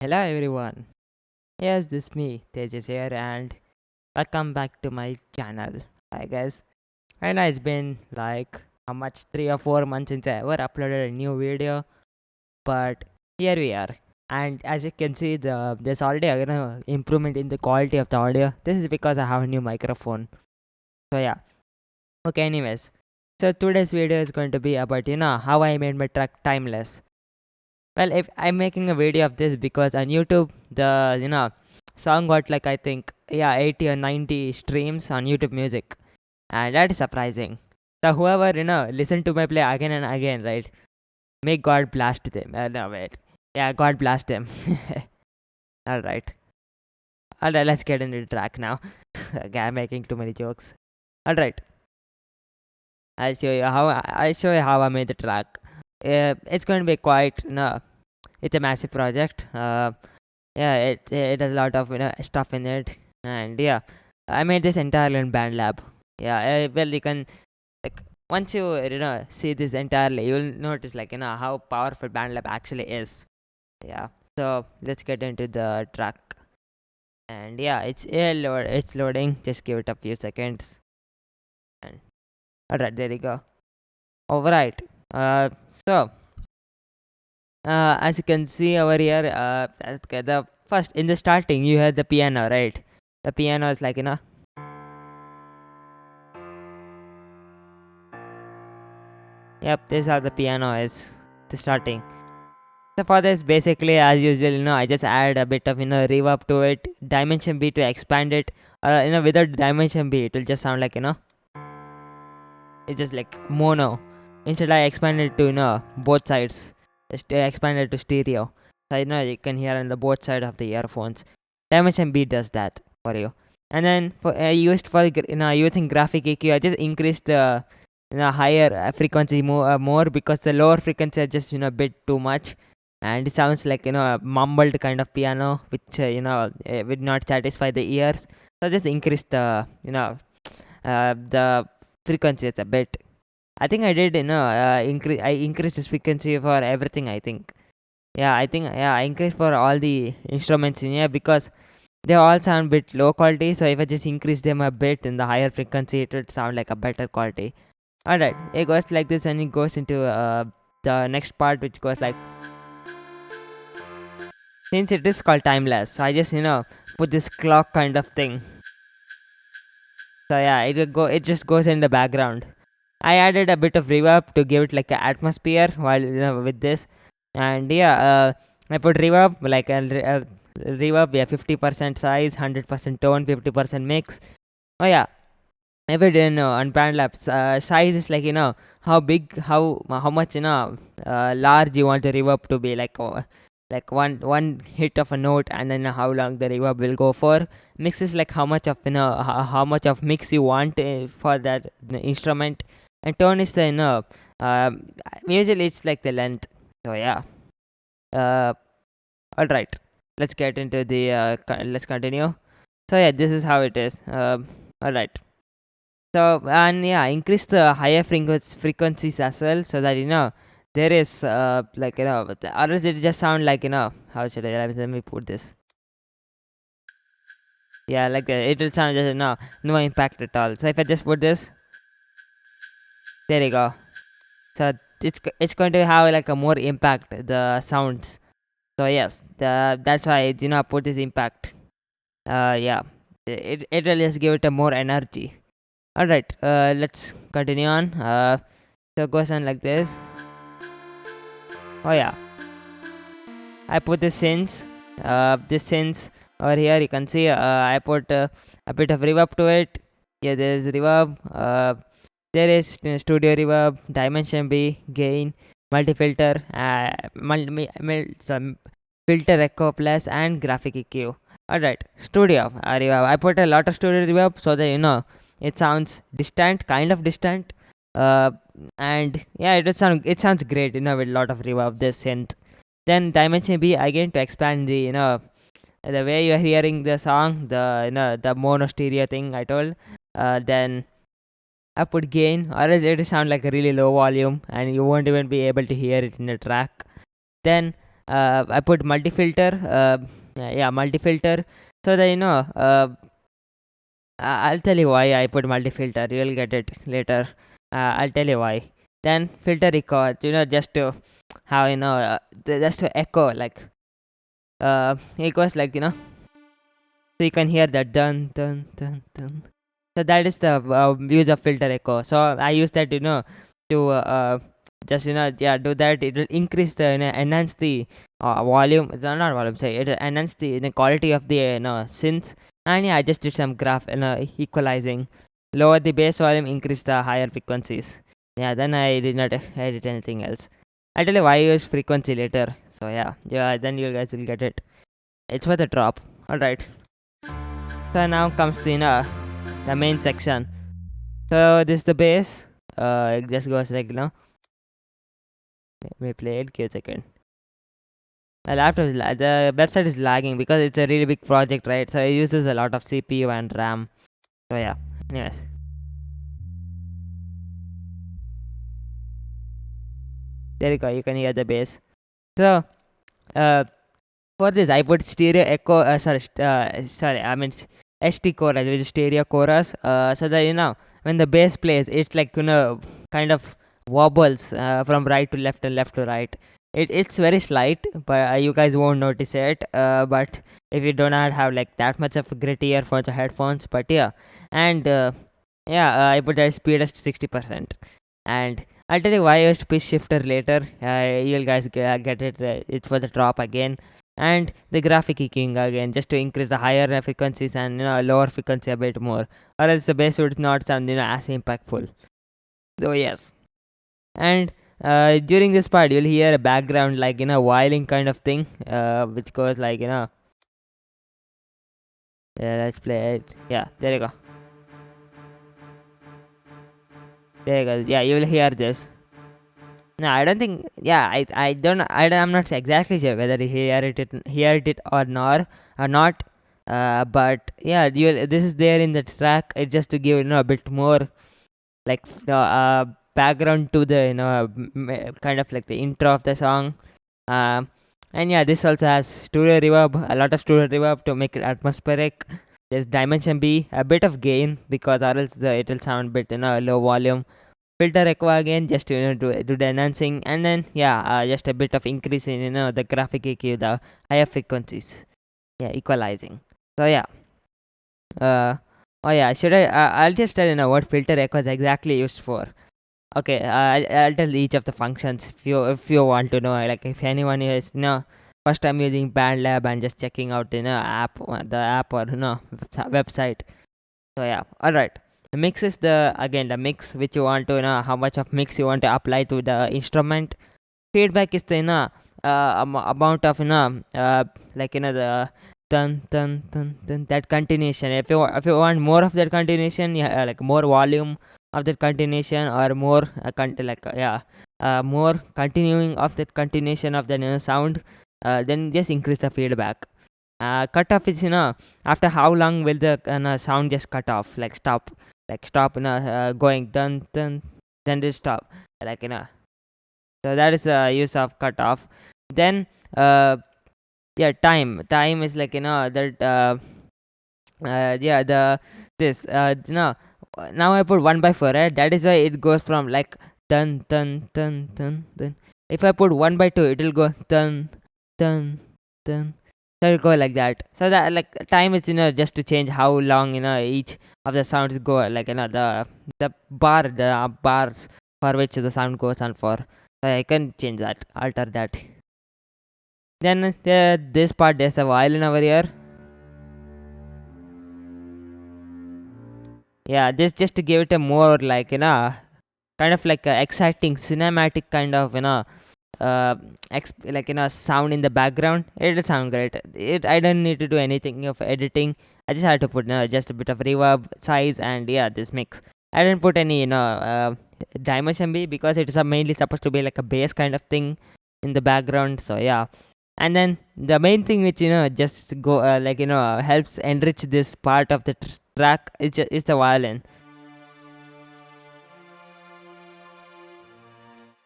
Hello everyone. Yes, this is me, Tejas here, and welcome back to my channel. I guess I know it's been like how much 3 or 4 months since I ever uploaded a new video, but here we are. And as you can see, there's already improvement in the quality of the audio. This is because I have a new microphone. So yeah. Okay. Anyways, so today's video is going to be about how I made my track timeless. Well, if I'm making a video of this because on YouTube, the song got like I think 80 or 90 streams on YouTube Music, and that is surprising. So whoever listen to my play again and again, right? May God blast them. No, wait. Yeah, God blast them. All right. All right. Let's get into the track now. Okay, I'm making too many jokes. All right. I'll show you how I made the track. It's going to be quite it's a massive project. Yeah, it has a lot of stuff in it, and yeah, I made this entirely in BandLab. Yeah, well, you can like once you see this entirely, you'll notice like how powerful BandLab actually is. Yeah, so let's get into the track, and yeah, it's loading. Just give it a few seconds, and all right, there you go. All right, so as you can see over here, the first in the starting you had the piano, right? The piano is like yep, this is how the piano is. The starting. So for this, basically as usual, I just add a bit of reverb to it, dimension B to expand it. Without dimension B, it will just sound like it's just like mono. Instead, I expand it to both sides. Just expand it to stereo. So you can hear on the both side of the earphones. Dimension B does that for you. And then for used for using graphic EQ, I just increased the higher frequency more because the lower frequency are just a bit too much, and it sounds like a mumbled kind of piano, which would not satisfy the ears. So just increase the the frequency a bit. I think I did increase. I increased this frequency for everything. I think. Yeah, I think I increased for all the instruments in here because they all sound bit low quality. So if I just increase them a bit in the higher frequency, it would sound like a better quality. All right, it goes like this, and it goes into the next part, which goes like, since it is called timeless, so I just put this clock kind of thing. So yeah, it will go. It just goes in the background. I added a bit of reverb to give it like an atmosphere while with this, and yeah, I put reverb like a reverb, yeah, 50% size, 100% tone, 50% mix. Oh yeah, ever done on BandLab, size is like how big, how much large you want the reverb to be, like one hit of a note, and then how long the reverb will go for. Mix is like how much of how much of mix you want for that instrument, and tone is the usually it's like the length. So yeah, uh, all right, let's get into the let's continue. So yeah, this is how it is. All right. So and yeah, increase the higher frequencies as well, so that there is like or else it just sound like how should I let me put this? Yeah, like it will sound just no impact at all. So if I just put this, there you go. So it's going to have like a more impact the sounds. So yes, that's why I put this impact. Yeah, it will just give it a more energy. All right, let's continue on. So it goes on like this. Oh yeah, I put the synths. This synths over here. You can see. I put a bit of reverb to it. Yeah, there is reverb. There is studio reverb, dimension B, gain, multi filter, some filter echo plus, and graphic EQ. All right, studio reverb. I put a lot of studio reverb so that it sounds distant, kind of distant. Uh, and yeah, it sounds great. With a lot of reverb. This synth. Then dimension B again to expand the the way you're hearing the song, the the mono stereo thing I told. Then I put gain, or else it will sound like a really low volume, and you won't even be able to hear it in the track. Then I put multi-filter. Yeah, multi-filter. So that I'll tell you why I put multi-filter. You'll get it later. I'll tell you why. Then filter record. Just to how just to echo like echoes like so you can hear that dun dun dun dun. So that is the use of filter echo. So I use that to just yeah, do that. It will increase the enhance the volume. Not volume. Sorry, it will enhance the quality of the synths. And yeah, I just did some graph equalizing. Lower the bass volume, increase the higher frequencies. Yeah, then I did not edit anything else. I tell you why I use frequency later. So yeah, then you guys will get it. It's for the drop. All right. So now comes the main section. So this is the bass. It just goes like Let me play it. Give a second. My laptop the website is lagging because it's a really big project, right? So it uses a lot of CPU and RAM. So yeah. Anyways, there you go. You can hear the bass. So uh, for this, I put stereo echo. Sorry. I mean ST chorus, which is stereo chorus. So that when the bass plays, it's like kind of wobbles from right to left and left to right. It's very slight, but you guys won't notice it. But if you do not have like that much of great earphones or headphones, but yeah, and I put the speed as 60%, and I'll tell you why I used pitch shifter later. You'll guys get it. It's for the drop again, and the graphic EQing again, just to increase the higher frequencies and lower frequency a bit more, or else the bass would not sound as impactful. So yes, and during this part you'll hear a background like violin kind of thing, which goes like yeah, let's play it. Yeah, there you go. There you go. Yeah, you will hear this. No, I don't think. Yeah, I'm not exactly sure whether you heard it or not. But yeah, this is there in the track. It just to give a bit more like background to the kind of like the intro of the song. Um, and yeah, this also has studio reverb, a lot of studio reverb to make it atmospheric. There's dimension B, a bit of gain because or else it will sound bit low volume. Filter echo again, just to do the enhancing, and then just a bit of increase in the graphic EQ, the higher frequencies. Yeah, equalizing. So yeah. Uh, oh yeah, should I'll just tell what filter echo is exactly used for. Okay, I'll tell each of the functions if you want to know. Like if anyone is first time using BandLab and just checking out app the app or website. So yeah, all right. The mix is the mix which you want to how much of mix you want to apply to the instrument. Feedback is the amount of like the dun dun dun dun, that continuation. If you want more of that continuation, yeah, like more volume of that continuation or more more continuing of that continuation of the sound, then just increase the feedback. Cut off is after how long will the sound just cut off, like stop going dun dun, then just stop, like so that is the use of cutoff. Then yeah, time is like that yeah, the this now I put 1/4, right? That is why it goes from like dun dun dun dun dun. If I put 1/2, it will go dun dun dun. So it'll go like that. So that like time is just to change how long each of the sounds go, like the bars for which the sound goes on for. So I can change that, alter that. Then this part, there's a violin over here. Yeah, this just to give it a more like kind of like a exciting cinematic kind of like sound in the background. It'll sound great. I don't need to do anything of editing. I just had to put just a bit of reverb size, and yeah, this mix. I didn't put any dimension B because it's mainly supposed to be like a bass kind of thing in the background. So yeah, and then the main thing which just go helps enrich this part of the track is the violin.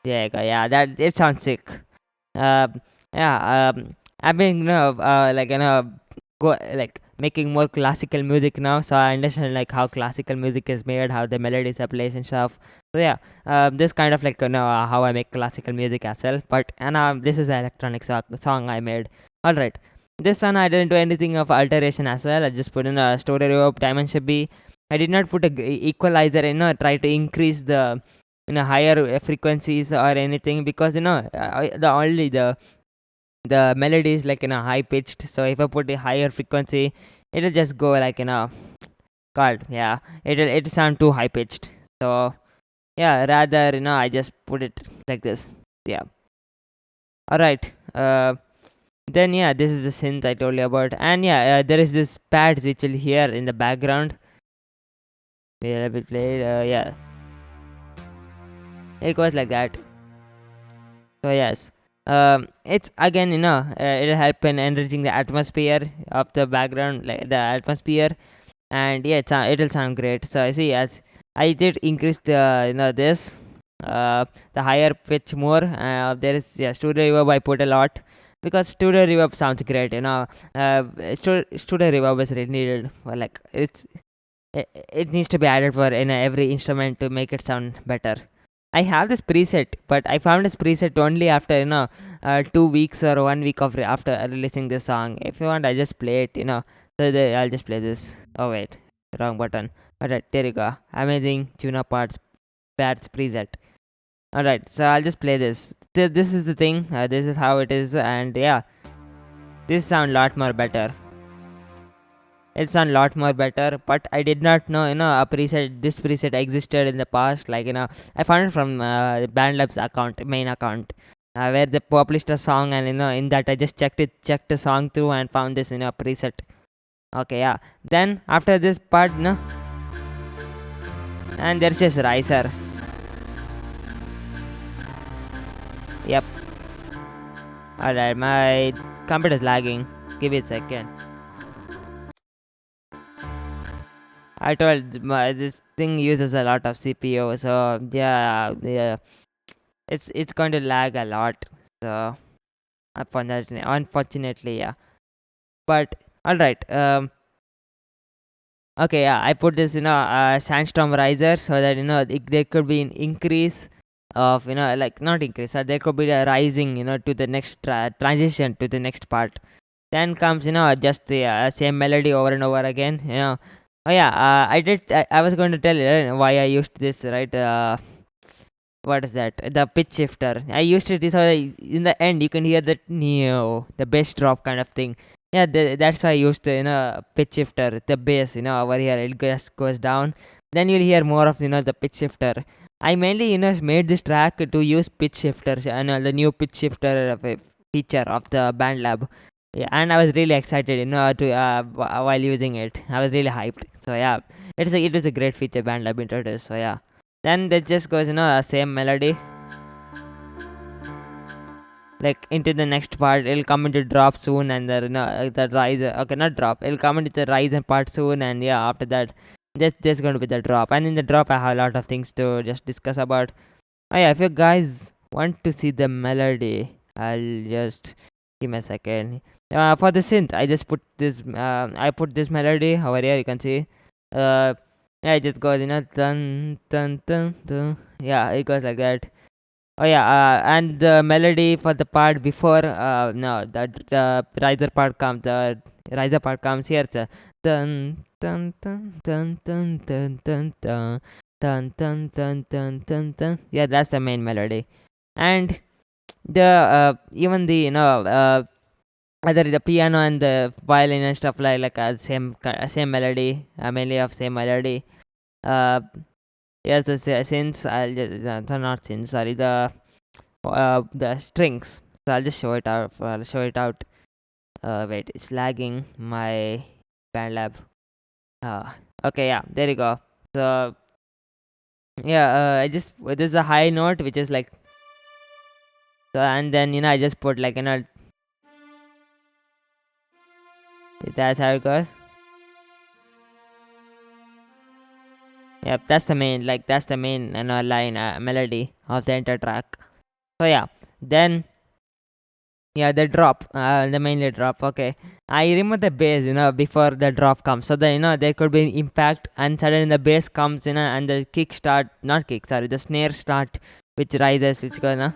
Yeah, that it sounds sick. Yeah, I've been like go like making more classical music now, so I understand like how classical music is made, how the melodies are placed and stuff. So yeah, this kind of like how I make classical music as well. But and this is the electronic song I made. All right, this one I didn't do anything of alteration as well. I just put in a story reverb, dimension B. I did not put a equalizer, try to increase the higher frequencies or anything, because the only the melody is like high pitched, so if I put a higher frequency, it'll just go like god, yeah, it'll sound too high pitched. So yeah, rather I just put it like this. Yeah, all right. Then yeah, this is the synth I told you about, and yeah, there is this pad which will hear in the background. Yeah, we played. Yeah, it goes like that. So yes, it's again it'll help in enriching the atmosphere of the background, like the atmosphere. And yeah, it'll sound great. So I see, as I did increase the this the higher pitch more. There is, yeah, studio reverb I put a lot, because studio reverb sounds great. Studio reverb is really needed. Well, like it needs to be added for every instrument to make it sound better. I have this preset, but I found this preset only after 2 weeks or 1 week of after releasing this song. If you want, I just play it. I'll just play this. Oh wait, wrong button. Alright, there you go. Amazing tuna parts, pads preset. Alright, so I'll just play this. This is the thing. This is how it is, and yeah, this sound lot more better. It's a lot more better, but I did not know a preset, this preset existed in the past. Like I found it from BandLab's account, main account, where they published a song, and in that I just checked the song through and found this preset. Okay, yeah, then after this part, and there's just riser. Yep. Alright, my computer is lagging, give it a second. I told this thing uses a lot of CPU, so yeah, it's going to lag a lot. So unfortunately, yeah. But all right. Okay, yeah. I put this sandstorm riser, so that there could be an increase of like not increase. There could be a rising to the next transition to the next part. Then comes just the same melody over and over again. Oh yeah, I was going to tell you why I used this, right? What is that? The pitch shifter. I used it so in the end you can hear that neo, the bass drop kind of thing. Yeah, that's why I used the pitch shifter, the bass. Over here it just goes down. Then you'll hear more of the pitch shifter. I mainly made this track to use pitch shifters and the new pitch shifter feature of the BandLab. Yeah, and I was really excited, to while using it. I was really hyped. So yeah, it was a great feature BandLab introduced. So yeah, then that just goes same melody, like into the next part. It'll come into drop soon, and the rise. Okay, not drop. It'll come into the rise and part soon, and yeah, after that, just going to be the drop. And in the drop, I have a lot of things to just discuss about. Oh yeah, if you guys want to see the melody, I'll just give me a second. For the synth, I just put this. I put this melody over here. You can see. Yeah, it just goes dun dun dun dun. Yeah, it goes like that. Oh yeah, and the melody for the part before, no, the riser part comes here. It's a dun dun dun dun dun dun dun dun dun dun dun dun dun dun. Yeah, that's the main melody, and the even the either the piano and the violin and stuff like same melody, mainly of same melody. Uh, yes, since I'll just not since sorry the strings. So I'll just show it out. I'll show it out. Wait, it's lagging my BandLab. Okay, yeah, there you go. So yeah, I just this is a high note which is like so, and then I just put like that's how it goes. Yep, that's the main line melody of the entire track. So yeah, then Yeah, the drop, the mainly drop. Okay, I remove the bass, before the drop comes. So the there could be impact, and suddenly the bass comes, and the kick start, not kick, sorry, the snare start, which rises, which gonna.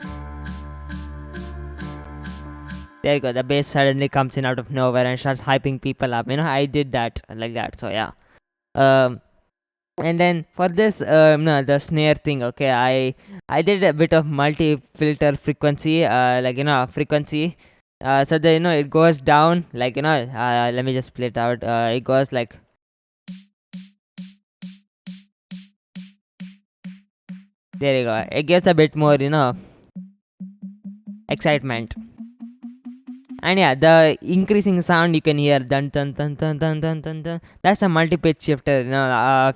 There you go. The bass suddenly comes in out of nowhere and starts hyping people up. I did that like that. So yeah. Um, and then for this no, the snare thing, okay, I did a bit of multi filter frequency, frequency, so the it goes down, like let me just split out, it goes like, there you go, it gets a bit more excitement. And yeah, the increasing sound you can hear, dun dun dun dun dun dun dun dun. That's a multi-pitch shifter,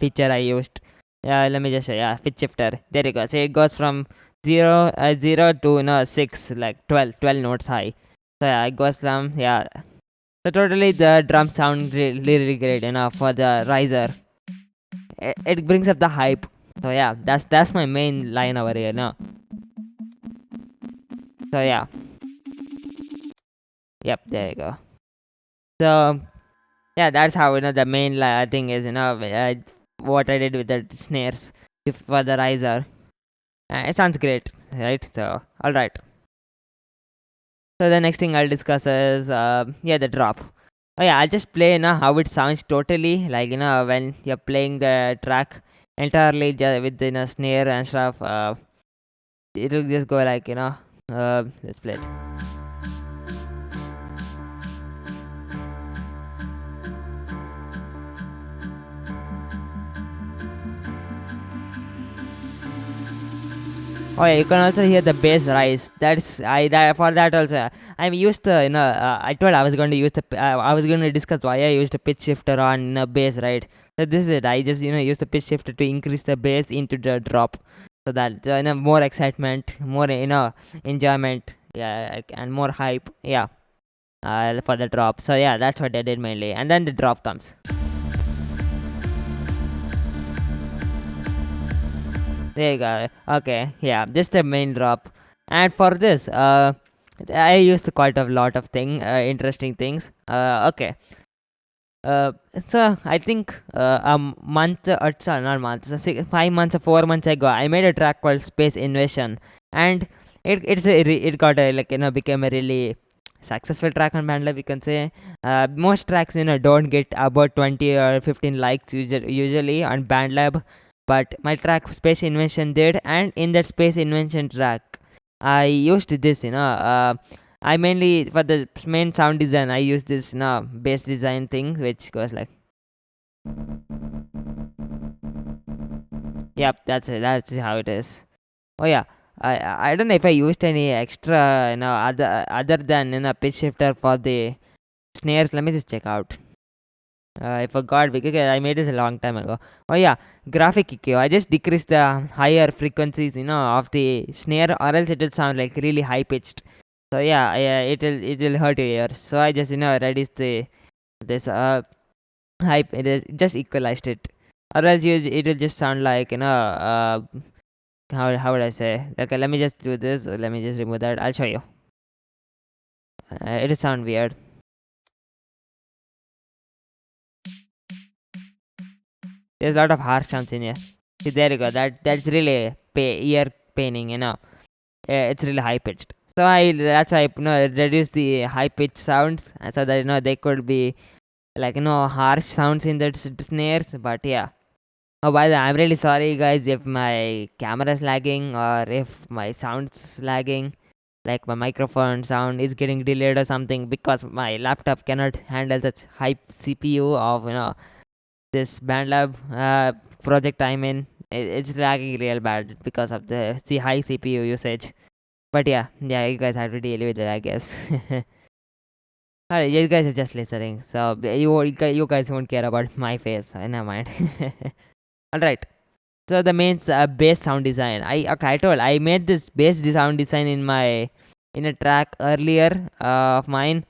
feature I used. Let me just show. Yeah, pitch shifter. There you go. So it goes from 0 to 6, like 12 notes high. So yeah, it goes from, yeah. So totally the drum sound really great, for the riser. It brings up the hype. So yeah, that's my main line over here. No. So yeah, yep. There you go. So yeah, that's how the main thing is, what I did with the snares, if for the riser. It sounds great, right? So all right. So the next thing I'll discuss is the drop. Oh yeah, I'll just play how it sounds totally, like when you're playing the track entirely with snare and stuff. It'll just go like let's play it. Oh yeah, you can also hear the bass rise. For that also. I used the I told I was going to use I was going to discuss why I used a pitch shifter on bass, right? So this is it. I just use the pitch shifter to increase the bass into the drop, so that more excitement, more enjoyment, yeah, and more hype, yeah, for the drop. So yeah, that's what I did mainly, and then the drop comes. There you go. Okay, yeah, this is the main drop. And for this, I used quite a lot of interesting things. Okay. Uh, so I think a month or so, not month, so 5 months or 4 months ago, I made a track called Space Invasion, and it got a, like became a really successful track on BandLab. You can say most tracks don't get about 20 or 15 likes usually on BandLab, but my track Space Invention did, and in that Space Invention track, I used this I mainly, for the main sound design, I use this bass design thing, which goes like, yep, that's it. That's how it is. Oh yeah, I don't know if I used any extra other than pitch shifter for the snares. Let me just check out. I forgot because I made this a long time ago. Oh yeah, graphic EQ. I just decreased the higher frequencies, of the snare, or else it will sound like really high pitched. So yeah, it'll hurt your ears. So I just reduced this hype. Just equalized it, or else it'll just sound like how would I say? Like let me just do this. Let me just remove that. I'll show you. It'll sound weird. There's a lot of harsh sounds in here. See, there you go. That's really ear paining. It's really high pitched. So that's why I reduce the high pitched sounds, so that they could be like harsh sounds in the snares. But yeah. Oh, by the way, I'm really sorry, guys, if my camera is lagging or if my sound's lagging, like my microphone sound is getting delayed or something, because my laptop cannot handle such high CPU of this BandLab project I'm in. It's lagging real bad because of the high CPU usage. But yeah, you guys have to deal with it, I guess. Alright, you guys are just listening, so you guys won't care about my face. So never mind. Alright. So the main bass sound design. I made this bass sound design in a track earlier of mine,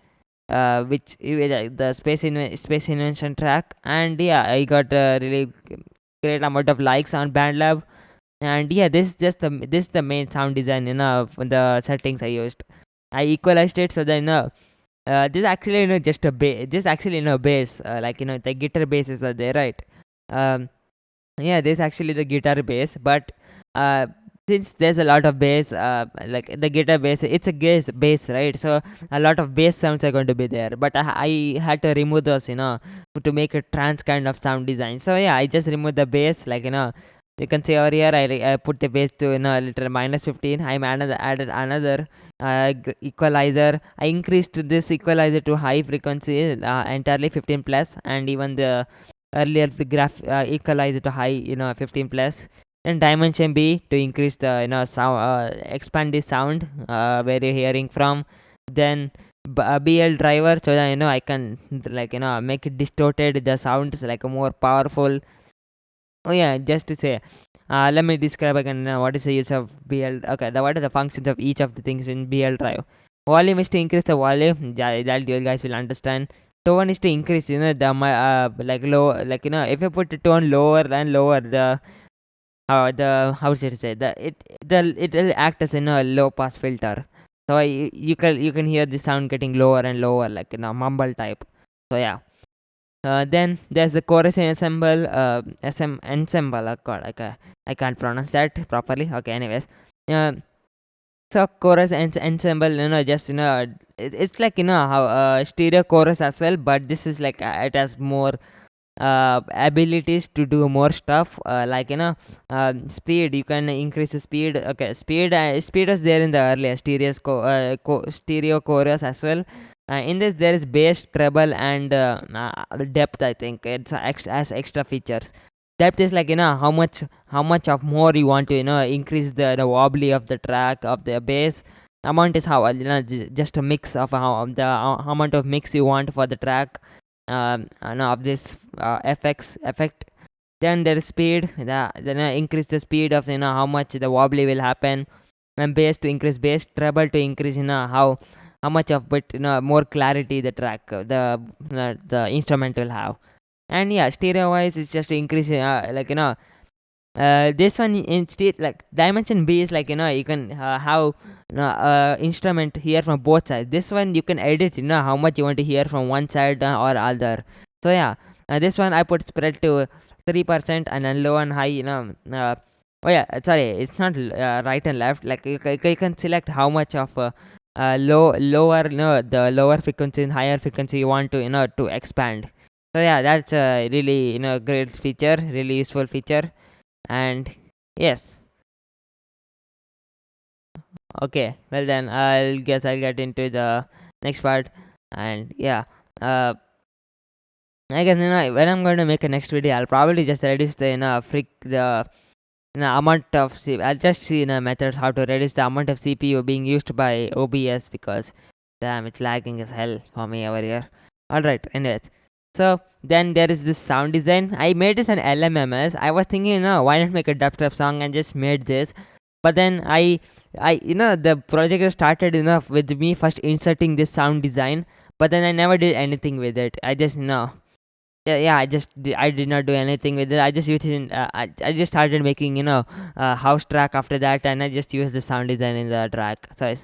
which the space invention track, and yeah, I got a really great amount of likes on BandLab, and yeah, this is the main sound design, the settings I used. I equalized it so that this actually just a bass. This actually bass. Like the guitar basses are there, right? Um, yeah, this actually the guitar bass, but uh, since there's a lot of bass, like the guitar bass, it's a bass, right? So a lot of bass sounds are going to be there, but I had to remove those, to make a trance kind of sound design. So yeah, I just removed the bass, like you can see over here. I put the bass to little -15. Added another equalizer. I increased this equalizer to high frequency, entirely 15 plus, and even the earlier the graph equalizer to high 15 plus. And dimension B to increase the sound, expand the sound where you're hearing from. Then BL driver, so that I can like make it distorted, the sounds like more powerful. Oh yeah, just to say, let me describe again what is the use of BL. Okay, what are the functions of each of the things in BL drive? Volume is to increase the volume. Yeah, that you guys will understand. Tone is to increase, the like low, like if you put the tone lower and lower, the how should I say, it will act as a low pass filter. So you can hear the sound getting lower and lower, like mumble type. So yeah. Then there's the chorus ensemble, ensemble. God, I can't pronounce that properly. Okay, anyways, uh, so chorus ensemble, just it's like how stereo chorus as well, but this is like it has more abilities to do more stuff, like speed. You can increase the speed. Okay, speed was there in the earlier stereo chorus as well. In this there is bass, treble, and depth. I think it's as extra features. Depth is like how much of more you want to increase the wobbly of the track of the bass. Amount is how just a mix of how amount of mix you want for the track, of this effect. Then there is speed. Then increase the speed of how much the wobbly will happen. And bass to increase bass, treble to increase how much of but more clarity the track, the instrument will have. And yeah, stereo wise it's just to increase, like this one in state, like dimension B is like you can have instrument here from both sides. This one you can edit how much you want to hear from one side or other. So yeah, this one I put spread to 3%, and then low and high, oh yeah, sorry, it's not right and left. Like you can select how much of lower, the lower frequency and higher frequency you want to to expand. So yeah, that's a really great feature, really useful feature. And yes, okay, well then I'll get into the next part. And yeah, uh I guess when I'm going to make a next video, I'll probably just reduce the amount of I'll just see methods how to reduce the amount of CPU being used by OBS, because damn, it's lagging as hell for me over here. All right, anyways, so then there is this sound design. I made this an LMMS. I was thinking, why not make a dubstep song, and just made this. But then I the project started enough with me first inserting this sound design, but then I never did anything with it. I just yeah, I did not do anything with it. I just used it in, I just started making house track after that, and I just used the sound design in the track. So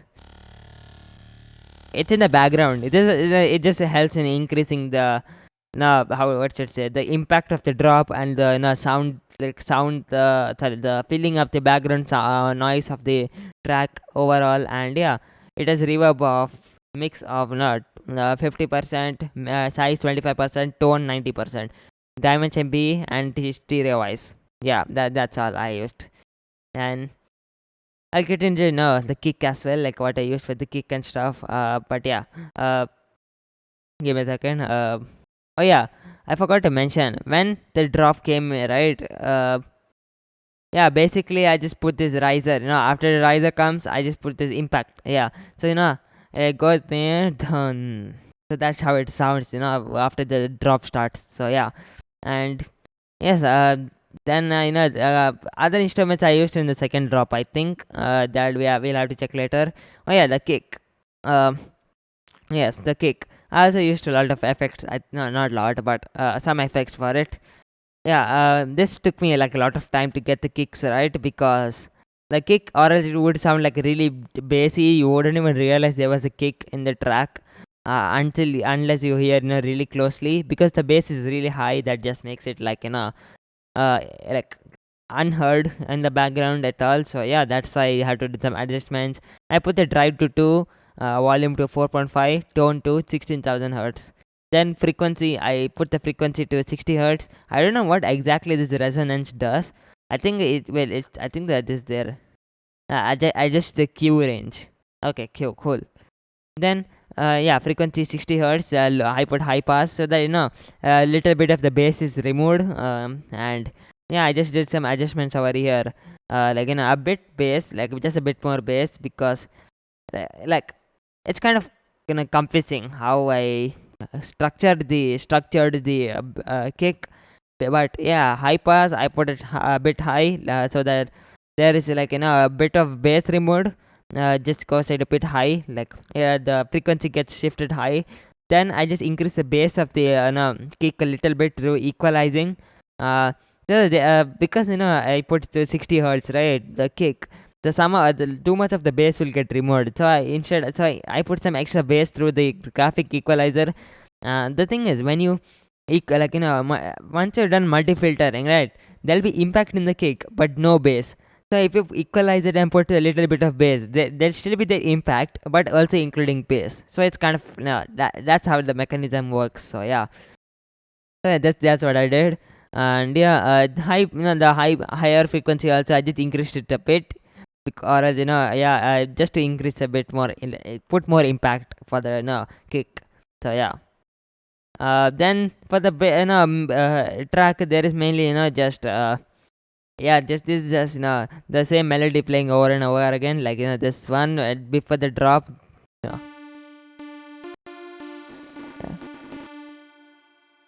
it's in the background. It just helps in increasing the how what should I say, the impact of the drop, and the sound, like sound, sorry, the feeling of the background noise of the track overall. And yeah, it has reverb of mix of 50%, size 25%, tone 90%, dimension B, and stereo wise. Yeah, that's all I used. And I'll get into the kick as well, like what I used for the kick and stuff. But yeah, uh, give me a second. Oh yeah, I forgot to mention when the drop came, right? Yeah, basically I just put this riser. After the riser comes, I just put this impact. Yeah, so it goes there, done. So that's how it sounds. After the drop starts. So yeah, and yes, then other instruments I used in the second drop. I think that we'll have to check later. Oh yeah, the kick. Um, yes, the kick. I also used a lot of effects. No, not a lot, but some effects for it. Yeah, this took me like a lot of time to get the kicks right, because the kick, or else it would sound like really bassy. You wouldn't even realize there was a kick in the track unless you hear really closely, because the bass is really high. That just makes it like like unheard in the background at all. So yeah, that's why I had to do some adjustments. I put the drive to 2, volume to 4.5, tone to 16,000 hertz. Then frequency, I put the frequency to 60 hertz. I don't know what exactly this resonance does. I think I think that is there. I just the Q range. Okay, cool. Then yeah, frequency 60 hertz. I put high pass so that a little bit of the bass is removed. And yeah, I just did some adjustments over here. Like a bit bass, like just a bit more bass, because like it's kind of confusing how I structured the kick. But yeah, high pass I put it a bit high, so that there is like a bit of bass removed. Just cause it a bit high, like the frequency gets shifted high. Then I just increase the bass of the kick a little bit through equalizing. Because I put to 60 hertz, right, the kick, too much of the bass will get removed. So I put some extra bass through the graphic equalizer. The thing is, when you once you've done multi filtering, right, there'll be impact in the kick but no bass. So if you equalize it and put a little bit of bass, there'll still be the impact, but also including bass. So it's kind of that's how the mechanism works. So yeah, so that's what I did. And yeah, the higher frequency also I just increased it a bit, because yeah, just to increase a bit more, put more impact for the kick. So yeah. Then for the track, there is mainly just yeah, just this is just the same melody playing over and over again, like this one before the drop. Yeah.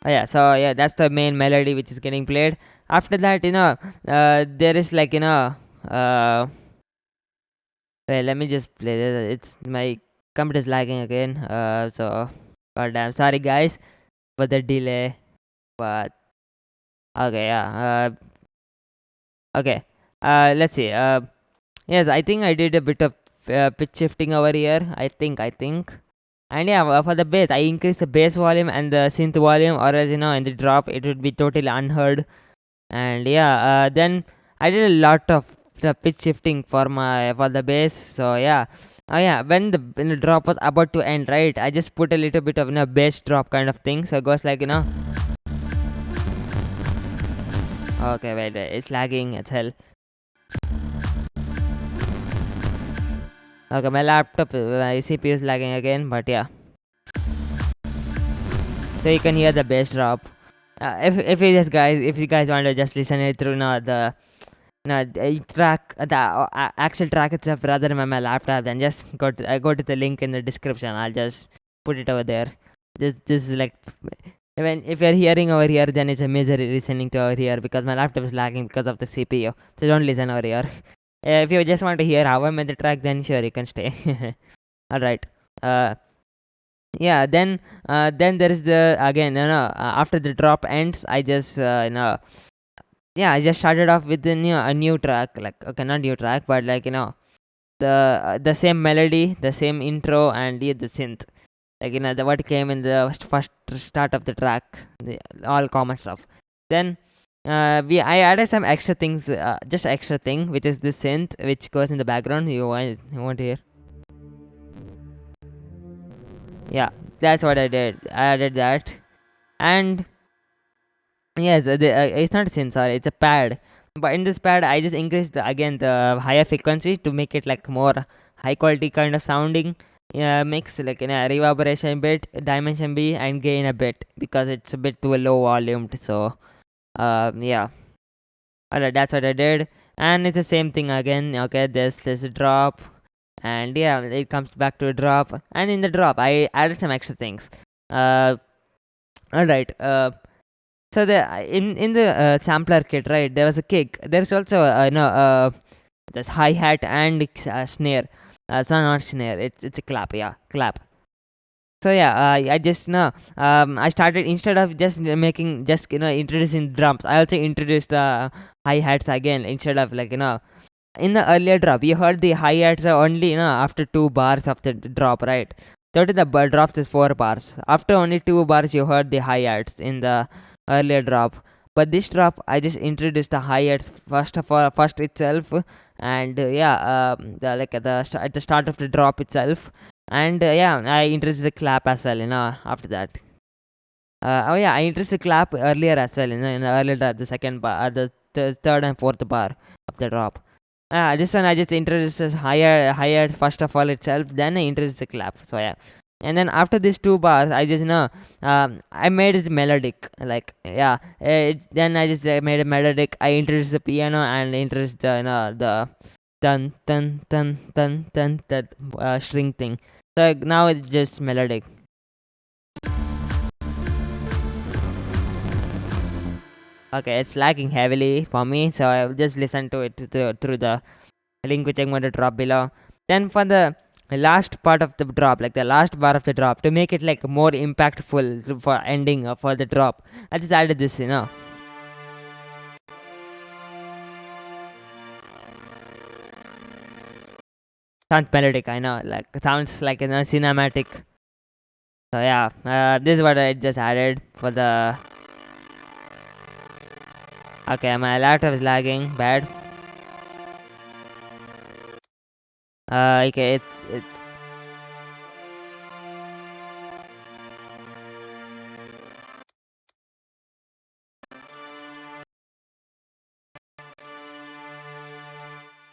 Yeah, so yeah, that's the main melody which is getting played. After that, there is like wait, let me just play this. It's my computer is lagging again. So goddamn sorry guys for the delay, but okay, yeah. Okay. Let's see. Yes, I think I did a bit of pitch shifting over here. I think. And yeah, for the bass, I increased the bass volume and the synth volume, or else in the drop it would be totally unheard. And yeah, then I did a lot of the pitch shifting for the bass. So yeah. Oh yeah, when the drop was about to end, right, I just put a little bit of bass drop kind of thing. So it goes like okay, wait, it's lagging as hell. Okay, my laptop, my CPU is lagging again, but yeah. So you can hear the bass drop. If you guys want to just listen it through the track, the actual track itself rather than my laptop, then just go to the link in the description. I'll just put it over there. This is like, if you're hearing over here, then it's a misery listening to over here, because my laptop is lagging because of the CPU. So don't listen over here. If you just want to hear how I made the track, then sure, you can stay. All right. Yeah. Then there is the again. After the drop ends, I just yeah, I just started off with a new track. Like, okay, not new track, but like the same melody, the same intro, and the synth. Like the what came in the first start of the track, all common stuff. Then I added some extra things, just extra thing, which is the synth which goes in the background. You want to hear? Yeah, that's what I did. I added that. And yes, it's not a synth, sorry, it's a pad. But in this pad I just increased again the higher frequency to make it like more high quality kind of sounding. Mix like reverberation bit, dimension B, and gain a bit, because it's a bit too low volumed. So yeah. Alright, that's what I did. And it's the same thing again. Okay, there's a drop, and yeah, it comes back to a drop. And in the drop I added some extra things. Alright. So the in the sampler kit, right, there was a kick. There's also this hi hat and snare. So not snare, it's a clap. Yeah, clap. So yeah, I just I started, instead of just making, just introducing drums, I also introduced the hi hats again, instead of like in the earlier drop you heard the hi-hats are only after 2 bars of the drop, right? So the drops is 4 bars. After only 2 bars you heard the hi-hats in the earlier drop. But this drop I just introduced the hi-hats first itself. And the like at the start of the drop itself. And I introduced the clap as well, after that. Oh yeah, I introduced the clap earlier as well, in the earlier drop, the second bar, the third and fourth bar of the drop. This one I just introduced as higher first of all itself, then I introduced the clap. So yeah, and then after these 2 bars, I just I made it melodic. Like then I just made it melodic. I introduced the piano and introduced the the dun dun dun dun dun that string thing. So now it's just melodic. Okay, it's lagging heavily for me, so I will just listen to it through the link which I'm going to drop below. Then for the last part of the drop, like the last bar of the drop, to make it like more impactful for ending for the drop, I just added this, sounds melodic. I know, like sounds like cinematic. So yeah, this is what I just added for the. Okay, my laptop is lagging bad. Okay, it's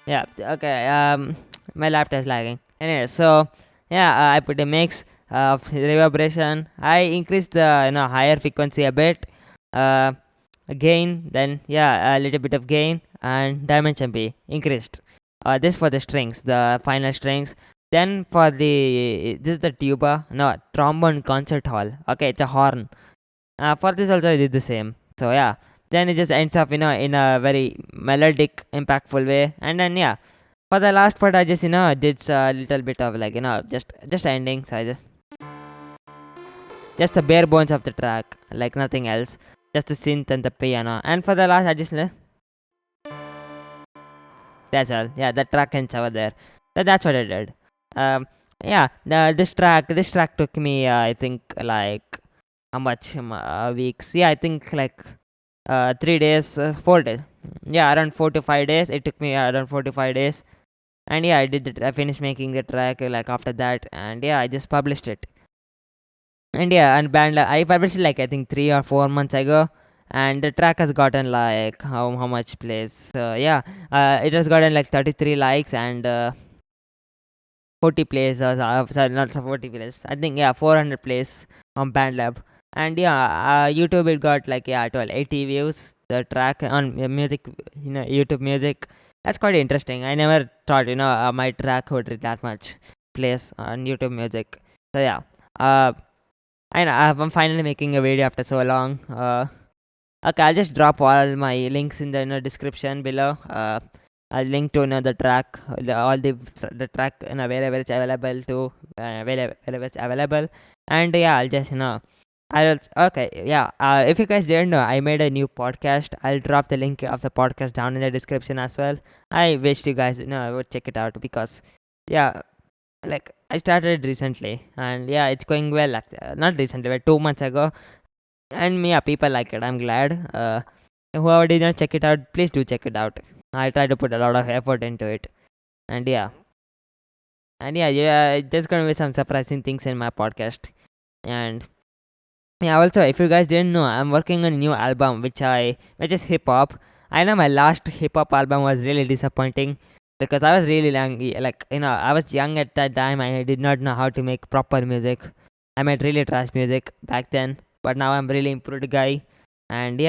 yeah. Okay, my laptop is lagging. Anyway, so yeah, I put a mix of reverberation. I increased the higher frequency a bit. Uh, Gain, then a little bit of gain, and dimension B increased. This for the strings, the final strings. Then for the this is the tuba, no, trombone concert hall. Okay, it's a horn. For this also I did the same. So yeah, then it just ends up in a very melodic, impactful way. And then for the last part I just did a little bit of like just ending. So I just the bare bones of the track, like nothing else, just the synth and the piano. And for the last I just that's all. Yeah, the track ends over there. That's what I did. This track took me I think like how much weeks. Yeah, I think like 3 days, 4 days. Yeah, around 4 to 5 days. It took me around 4 to 5 days. And yeah, I finished making the track like after that. And yeah, I just published it. And yeah, and band I published it like I think 3 or 4 months ago. And the track has gotten like how much plays. So yeah, it has gotten like 33 likes and 40 plays. Sorry, not 40 plays. I think 400 plays on BandLab. And YouTube it got like 80 views. The track on music, YouTube Music. That's quite interesting. I never thought my track would reach that much plays on YouTube Music. So yeah, I know I'm finally making a video after so long. Okay, I'll just drop all my links in the description below. I'll link to the track, all the track wherever it's available to wherever it's available. And yeah, I'll just I'll okay yeah. If you guys didn't know, I made a new podcast. I'll drop the link of the podcast down in the description as well. I wish you guys would check it out because yeah, like I started recently and yeah, it's going well. Not recently, but 2 months ago. And yeah, people like it. I'm glad. Whoever did not check it out, please do check it out. I try to put a lot of effort into it. And there's gonna be some surprising things in my podcast. And yeah, also if you guys didn't know, I'm working on a new album which is hip hop. I know my last hip hop album was really disappointing because I was really young, like I was young at that time. I did not know how to make proper music. I made really trash music back then, but now I'm really improved guy. And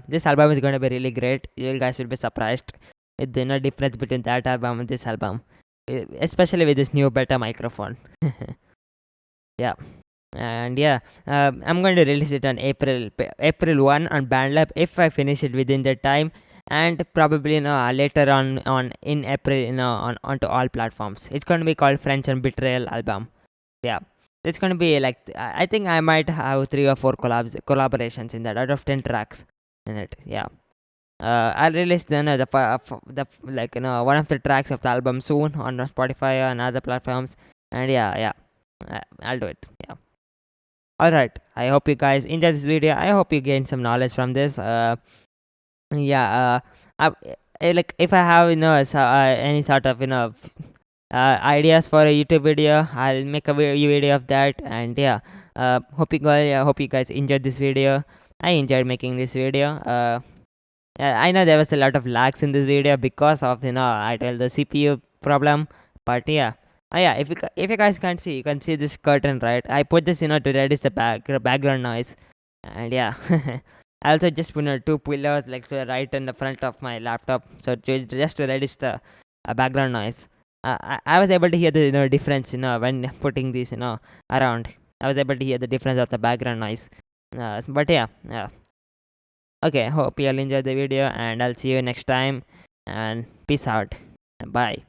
this album is going to be really great. You guys will be surprised with the difference between that album and this album, especially with this new better microphone. Yeah, and I'm going to release it on April 1 on BandLab if I finish it within that time, and probably later on in April on onto all platforms. It's going to be called Friends and Betrayal album. Yeah, it's going to be like I think I might have 3 or 4 collaborations in that out of 10 tracks in it. Yeah, I'll release like one of the tracks of the album soon on Spotify and other platforms. And yeah, I'll do it. Yeah. All right. I hope you guys enjoyed this video. I hope you gained some knowledge from this. Yeah. Like if I have any sort of ideas for a YouTube video, I'll make a video of that. And yeah, hope you guys enjoyed this video. I enjoyed making this video. I know there was a lot of lags in this video because of I tell the CPU problem, but yeah. Yeah, if you guys can't see, you can see this curtain, right? I put this to reduce the background noise, and yeah. I also just put two pillars like to the right and the front of my laptop, so just to reduce the background noise. I was able to hear the difference when putting these around. I was able to hear the difference of the background noise. But yeah. Okay, hope you all enjoyed the video, and I'll see you next time. And peace out. Bye.